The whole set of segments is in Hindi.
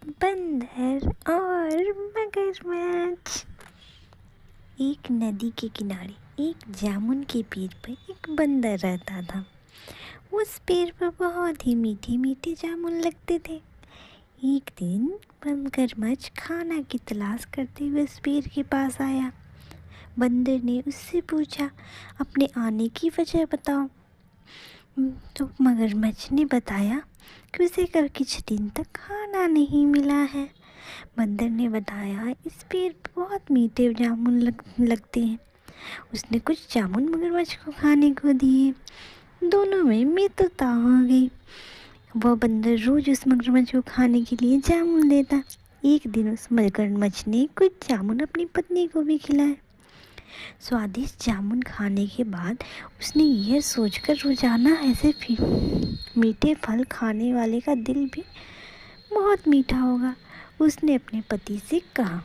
बंदर और मगरमच्छ। एक नदी के किनारे एक जामुन के पेड़ पर एक बंदर रहता था। उस पेड़ पर बहुत ही मीठे मीठे जामुन लगते थे। एक दिन मगरमच्छ खाना की तलाश करते हुए उस पेड़ के पास आया। बंदर ने उससे पूछा, अपने आने की वजह बताओ। तो मगरमच्छ ने बताया कि उसे कल कुछ दिन तक खाना नहीं मिला है। बंदर ने बताया, इस पेड़ पर बहुत मीठे जामुन लगते हैं। उसने कुछ जामुन मगरमच्छ को खाने को दिए। दोनों में मित्रता हो गई। वह बंदर रोज उस मगरमच्छ को खाने के लिए जामुन देता। एक दिन उस मगरमच्छ ने कुछ जामुन अपनी पत्नी को भी खिलाए। स्वादिष्ट जामुन खाने के बाद उसने यह सोचकर रोजाना ऐसे मीठे फल खाने वाले का दिल भी बहुत मीठा होगा। उसने अपने पति से कहा,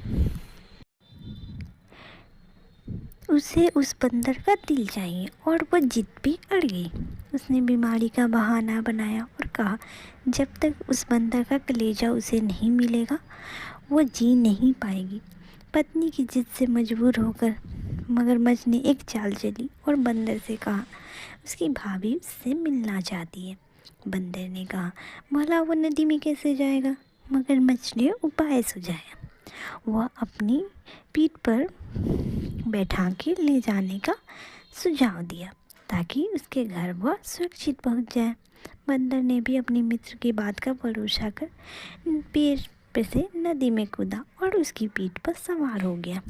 उसे उस बंदर का दिल चाहिए, और वह जिद पे अड़ गई। उसने बीमारी का बहाना बनाया और कहा, जब तक उस बंदर का कलेजा उसे नहीं मिलेगा वो जी नहीं पाएगी। पत्नी की जिद से मजबूर होकर मगरमच्छ ने एक चाल चली और बंदर से कहा, उसकी भाभी उससे मिलना चाहती है। बंदर ने कहा, भला वो नदी में कैसे जाएगा। मगरमच्छ ने उपाय सुझाया। वह अपनी पीठ पर बैठा के ले जाने का सुझाव दिया ताकि उसके घर वह सुरक्षित पहुंच जाए। बंदर ने भी अपने मित्र की बात का भरोसा कर पेड़ पे से नदी में कूदा और उसकी पीठ पर सवार हो गया।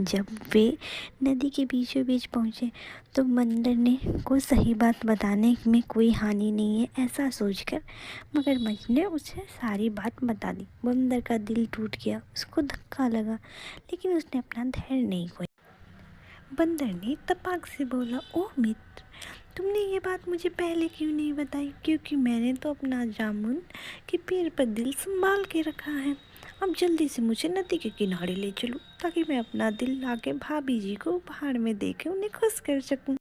जब वे नदी के बीचों बीच पहुँचे तो बंदर ने को सही बात बताने में कोई हानि नहीं है ऐसा सोचकर मगरमच्छ ने उसे सारी बात बता दी। बंदर का दिल टूट गया, उसको धक्का लगा, लेकिन उसने अपना धैर्य नहीं खोया। बंदर ने तपाक से बोला, ओह मित्र, तुमने ये बात मुझे पहले क्यों नहीं बताई। क्योंकि मैंने तो अपना जामुन के पेड़ पर दिल संभाल के रखा है। अब जल्दी से मुझे नदी के किनारे ले चलो ताकि मैं अपना दिल लाके भाभी जी को उपहार में देके उन्हें खुश कर सकूं।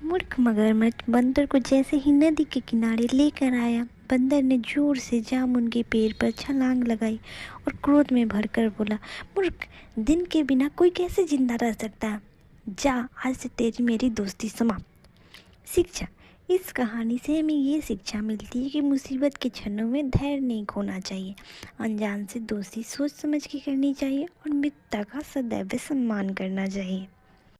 मूर्ख मगरमच्छ बंदर को जैसे ही नदी के किनारे लेकर आया, बंदर ने जोर से जामुन के पेड़ पर छलांग लगाई और क्रोध में भरकर बोला, मूर्ख, दिन के बिना कोई कैसे जिंदा रह सकता है। जा, आज से तेरी मेरी दोस्ती समाप्त। शिक्षा। इस कहानी से हमें ये शिक्षा मिलती है कि मुसीबत के क्षणों में धैर्य नहीं खोना चाहिए। अनजान से दोस्ती सोच समझ के करनी चाहिए और मित्रता का सदैव सम्मान करना चाहिए।